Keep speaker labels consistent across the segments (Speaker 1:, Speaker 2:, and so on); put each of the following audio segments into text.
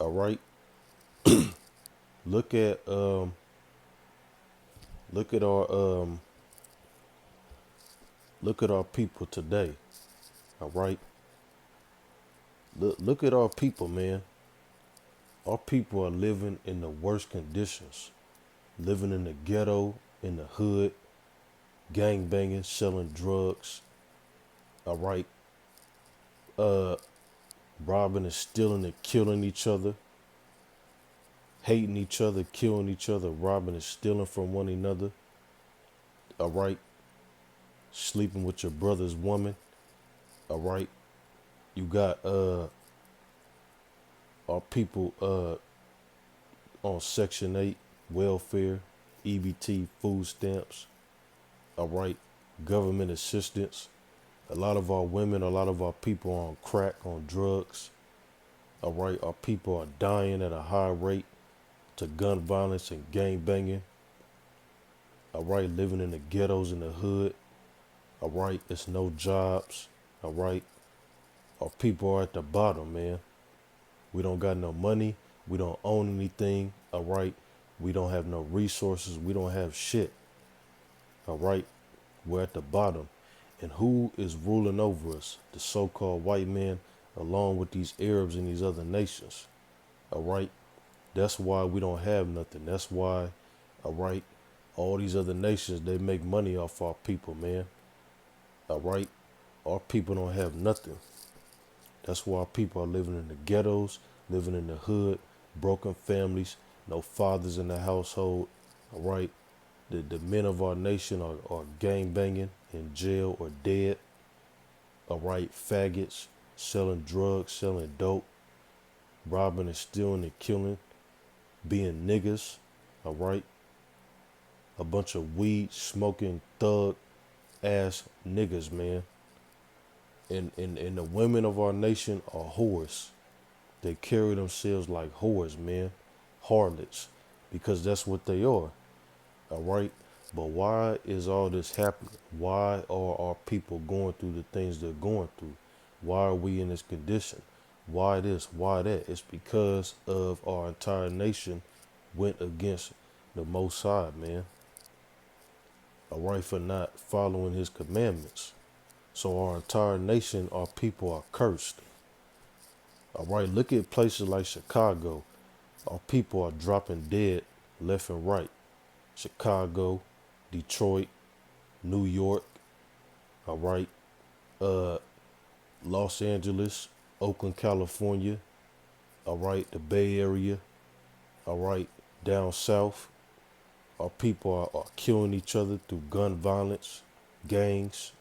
Speaker 1: All right. Look at look at our look at our people today. All right. Look at our people, man. Our people are living in the worst conditions. Living in the ghetto, in the hood, gang banging, selling drugs. All right. Uh, robbing and stealing and killing each other, hating each other, killing each other, robbing and stealing from one another. All right. Sleeping with your brother's woman. All right. You got our people on Section 8, welfare, EBT, food stamps, all right, government assistance. A lot of our women, a lot of our people are on crack, on drugs, all right. Our people are dying at a high rate to gun violence and gang banging, all right, living in the ghettos in the hood, all right, it's no jobs, all right. Our people are at the bottom, man. We don't got no money. We don't own anything. All right. We don't have no resources. We don't have shit. All right. We're at the bottom. And who is ruling over us? The so called white man, along with these Arabs and these other nations. All right. That's why we don't have nothing. That's why, all right, all these other nations, they make money off our people, man. All right. Our people don't have nothing. That's why people are living in the ghettos, living in the hood, broken families, no fathers in the household. All right. The men of our nation are gang banging, in jail or dead. All right. Faggots, selling drugs, selling dope, robbing and stealing and killing, being niggas. All right. A bunch of weed smoking thug ass niggas, man. And the women of our nation are whores. They carry themselves like whores, man. Harlots. Because that's what they are. All right. But why is all this happening? Why are our people going through the things they're going through? Why are we in this condition? Why this? Why that? It's because of our entire nation went against the Most High, man. All right, for not following his commandments. So our entire nation, our people are cursed. All right, look at places like Chicago. Our people are dropping dead left and right. Chicago, Detroit, New York, all right, uh, Los Angeles, Oakland, California, all right, the Bay Area, all right, down south. Our people are killing each other through gun violence, gangs,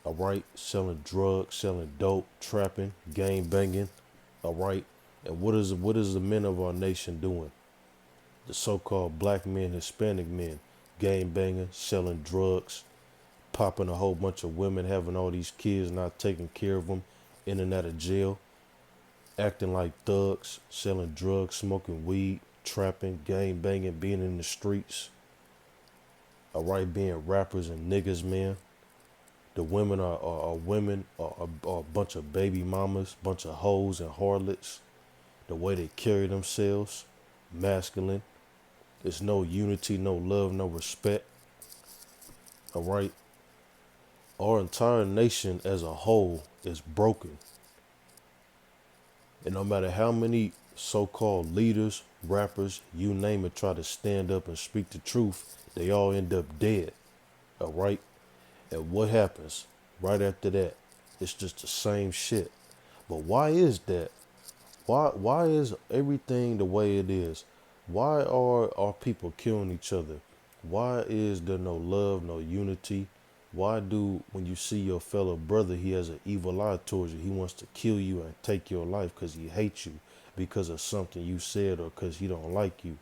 Speaker 1: all right, selling drugs, selling dope, trapping, gang banging, all right. And what is the men of our nation doing? The so-called black men, Hispanic men, gang banging, selling drugs, popping a whole bunch of women, having all these kids, not taking care of them, in and out of jail, acting like thugs, selling drugs, smoking weed, trapping, gang banging, being in the streets, all right, being rappers and niggas, man. The women are women, are a bunch of baby mamas, bunch of hoes and harlots. The way they carry themselves, masculine. There's no unity, no love, no respect. All right. Our entire nation as a whole is broken. And no matter how many so called leaders, rappers, you name it, try to stand up and speak the truth, they all end up dead. All right. And what happens right after that? It's just the same shit. But why is that? Why is everything the way it is? Why are our people killing each other? Why is there no love, no unity? Why do, when you see your fellow brother, he has an evil eye towards you? He wants to kill you and take your life because he hates you because of something you said, or because he don't like you,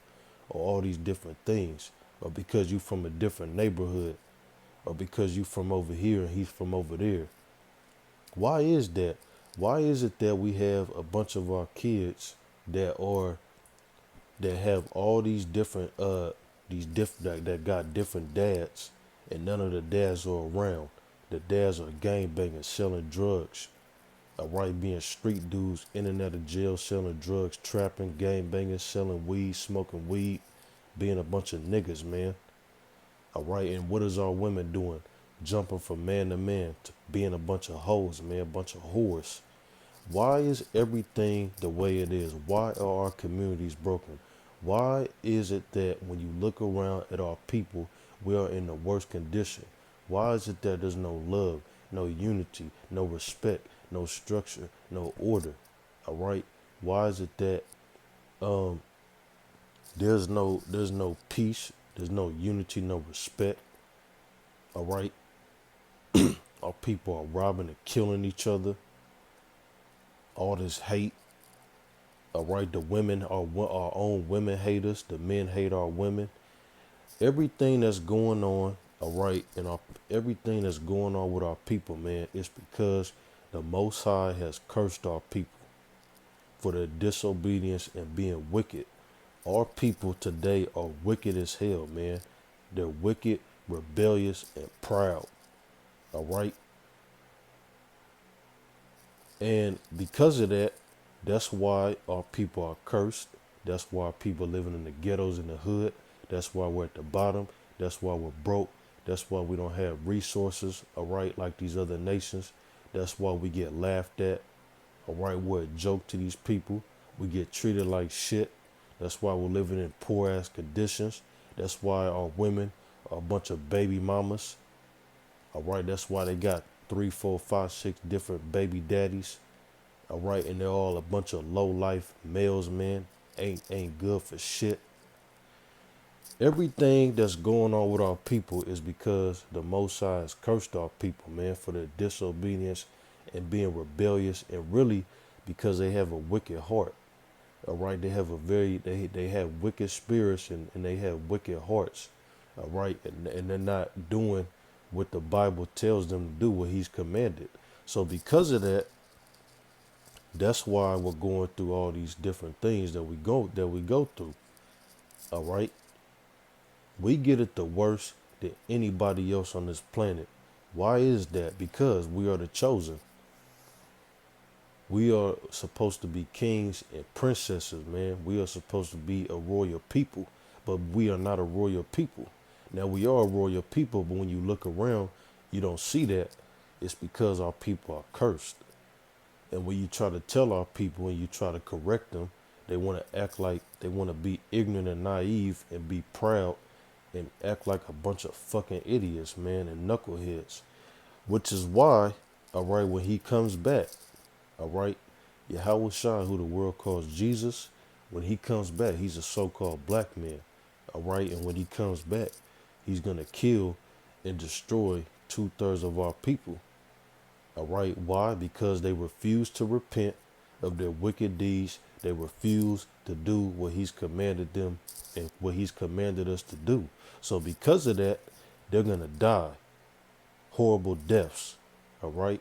Speaker 1: or all these different things, or because you from a different neighborhood, or because you from over here and he's from over there. Why is that? Why is it that we have a bunch of our kids that are that have all these different that got different dads, and none of the dads are around? The dads are gang banging, selling drugs, All right, being street dudes in and out of jail, selling drugs, trapping, gang banging, selling weed, smoking weed, being a bunch of niggas, man. All right, and what is our women doing? Jumping from man to man to being a bunch of hoes, man, a bunch of whores. Why is everything the way it is? Why are our communities broken? Why is it that when you look around at our people, we are in the worst condition? Why is it that there's no love, no unity, no respect, no structure, no order? All right. Why is it that um, there's no peace, there's no unity, no respect? All right. Our people are robbing and killing each other. All this hate. All right, the women are our own women hate us. The men hate our women. Everything that's going on, all right, and everything that's going on with our people, man, is because the Most High has cursed our people for their disobedience and being wicked. Our people today are wicked as hell, man. They're wicked, rebellious, and proud. All right, and because of that, that's why our people are cursed. That's why people living in the ghettos in the hood. That's why we're at the bottom. That's why we're broke. That's why we don't have resources, all right, like these other nations. That's why we get laughed at, all right. We're a joke to these people. We get treated like shit. That's why we're living in poor ass conditions. That's why our women are a bunch of baby mamas, all right. That's why they got 3, 4, 5, 6 different baby daddies. All right, and they're all a bunch of low life males, man. Ain't good for shit. Everything that's going on with our people is because the Most High has cursed our people, man, for their disobedience and being rebellious, and really because they have a wicked heart. All right, they have wicked spirits, and they have wicked hearts. All right, and they're not doing what the Bible tells them to do, what He's commanded. So because of that, that's why we're going through all these different things that we go through. All right. We get it the worst than anybody else on this planet. Why is that? Because we are the chosen. We are supposed to be kings and princesses, man. We are supposed to be a royal people, but we are not a royal people. Now we are a royal people, but when you look around, you don't see that. It's because our people are cursed. And when you try to tell our people and you try to correct them, they want to act like they want to be ignorant and naive and be proud and act like a bunch of fucking idiots, man, and knuckleheads. Which is why, all right, when he comes back, all right, Yahweh Shai, who the world calls Jesus, when he comes back, he's a so-called black man, all right? And when he comes back, he's going to kill and destroy 2/3 of our people. All right. Why? Because they refuse to repent of their wicked deeds. They refuse to do what He's commanded them and what He's commanded us to do. So because of that, they're going to die horrible deaths. All right.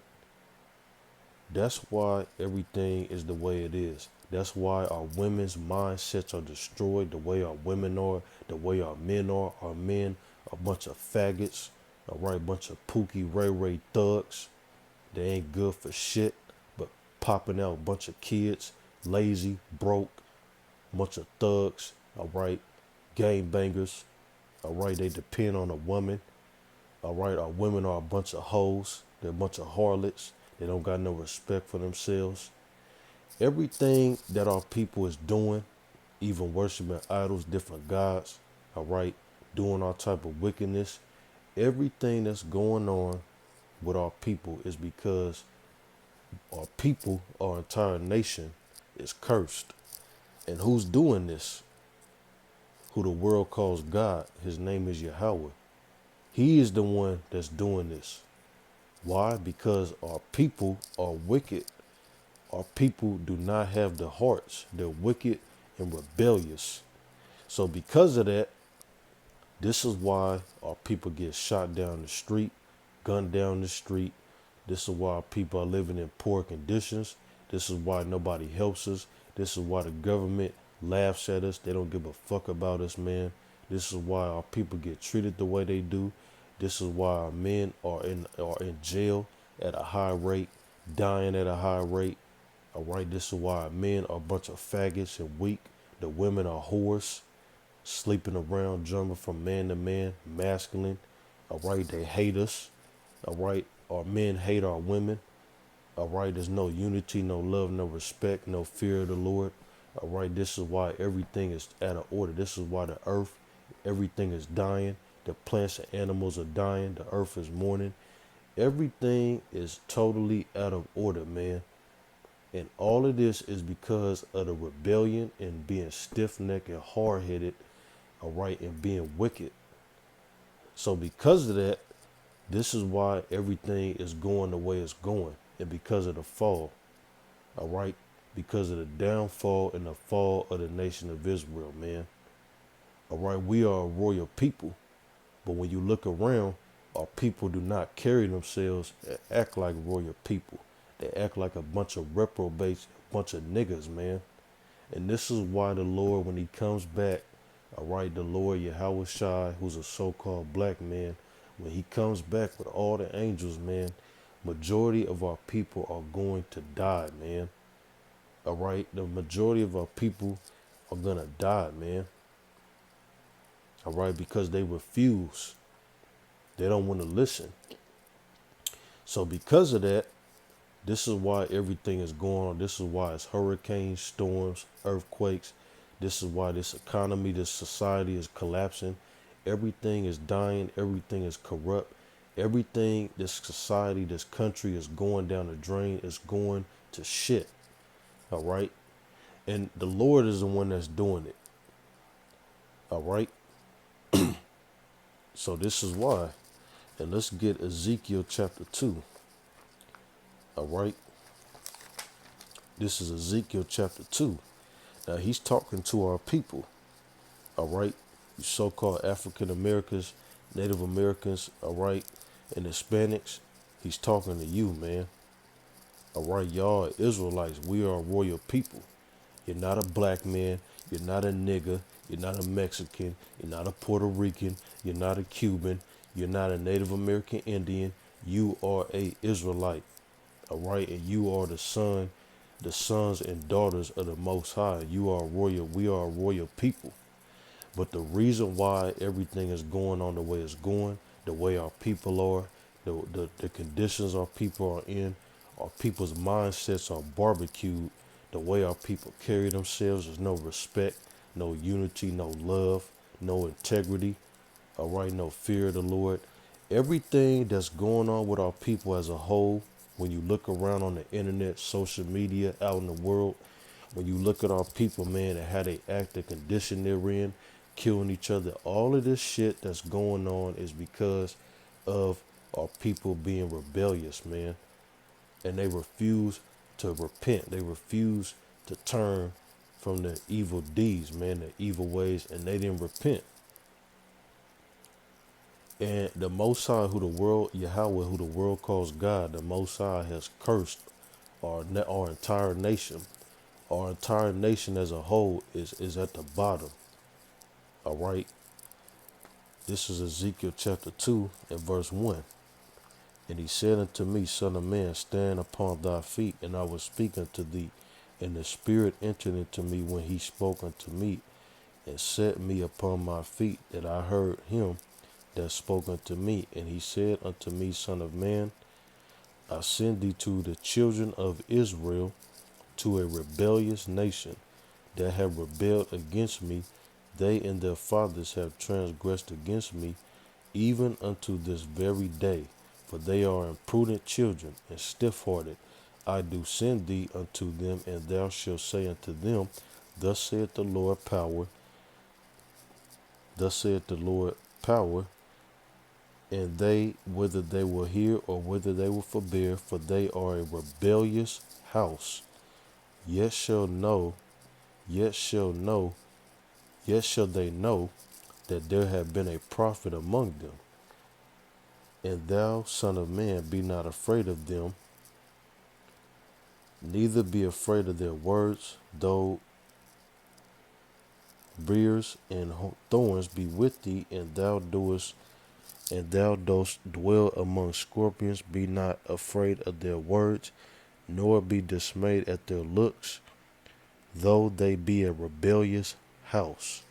Speaker 1: That's why everything is the way it is. That's why our women's mindsets are destroyed, the way our women are, the way our men are. Our men are a bunch of faggots. All right. Bunch of Pookie Ray Ray thugs. They ain't good for shit, but popping out a bunch of kids, lazy, broke, bunch of thugs, all right, gang bangers, all right, they depend on a woman, all right, our women are a bunch of hoes, they're a bunch of harlots, they don't got no respect for themselves. Everything that our people is doing, even worshiping idols, different gods, all right, doing all type of wickedness, everything that's going on with our people is because our people, our entire nation is cursed. And who's doing this? Who the world calls God. His name is Yahweh. He is the one that's doing this. Why? Because our people are wicked. Our people do not have the hearts. They're wicked and rebellious. So because of that, this is why our people get shot down the street, gunned down the street. This is why people are living in poor conditions. This is why nobody helps us. This is why the government laughs at us. They don't give a fuck about us, man. This is why our people get treated the way they do. This is why our men are in jail at a high rate. dying at a high rate. All right, this is why men are a bunch of faggots and weak. The women are whores, sleeping around, jumping from man to man, masculine. All right, they hate us. All right, our men hate our women. All right, there's no unity, no love, no respect, no fear of the Lord. All right, this is why everything is out of order. This is why the earth, everything is dying. The plants and animals are dying. The earth is mourning. Everything is totally out of order, man. And all of this is because of the rebellion and being stiff-necked and hard-headed, all right, and being wicked. So because of that, this is why everything is going the way it's going. And because of the fall, all right, because of the downfall and the fall of the nation of Israel, man. All right, we are a royal people. But when you look around, our people do not carry themselves and act like royal people. They act like a bunch of reprobates, a bunch of niggas, man. And this is why the Lord, when he comes back, all right, the Lord Yahweh Shai, who's a so-called black man, when he comes back with all the angels, man, majority of our people are going to die, man. All right, the majority of our people are gonna die, man. All right, because they refuse. They don't want to listen. So because of that, this is why everything is going on. This is why it's hurricanes, storms, earthquakes. This is why this economy, this society is collapsing. Everything is dying. Everything is corrupt. Everything, this society, this country is going down the drain. It's going to shit. All right. And the Lord is the one that's doing it. All right. So this is why. And let's get Ezekiel chapter 2. All right. This is Ezekiel chapter 2. Now he's talking to our people. All right. You so-called African Americans, Native Americans, all right, and Hispanics. He's talking to you, man. All right. Y'all are Israelites. We are a royal people. You're not a black man. You're not a nigger. You're not a Mexican. You're not a Puerto Rican. You're not a Cuban. You're not a Native American Indian. You are a Israelite. All right. And you are the sons and daughters of the Most High. You are royal. We are a royal people. But the reason why everything is going on the way it's going, the way our people are, the conditions our people are in, our people's mindsets are barbecued, the way our people carry themselves, there's no respect, no unity, no love, no integrity, all right, no fear of the Lord. Everything that's going on with our people as a whole, when you look around on the internet, social media, out in the world, when you look at our people, man, and how they act, the condition they're in, killing each other, all of this shit that's going on is because of our people being rebellious, man. And they refuse to repent. They refuse to turn from the evil deeds, man, the evil ways, and they didn't repent. And the Most High, who the world, Yahweh, who the world calls God, the Most High has cursed our entire nation. Our entire nation as a whole is at the bottom. All right. This is Ezekiel chapter 2 and verse 1. And he said unto me, Son of man, stand upon thy feet, and I will speak unto thee. And the Spirit entered into me when he spoke unto me, and set me upon my feet, that I heard him that spoke unto me. And he said unto me, Son of man, I send thee to the children of Israel, to a rebellious nation that have rebelled against me. They and their fathers have transgressed against me, even unto this very day. For they are imprudent children and stiff-hearted. I do send thee unto them, and thou shalt say unto them, Thus saith the Lord power, thus saith the Lord power, and they, whether they will hear or whether they will forbear, for they are a rebellious house. Yet shall they know that there have been a prophet among them. And thou, son of man, be not afraid of them, neither be afraid of their words, though briars and thorns be with thee, and thou dost dwell among scorpions. Be not afraid of their words, nor be dismayed at their looks, though they be a rebellious house.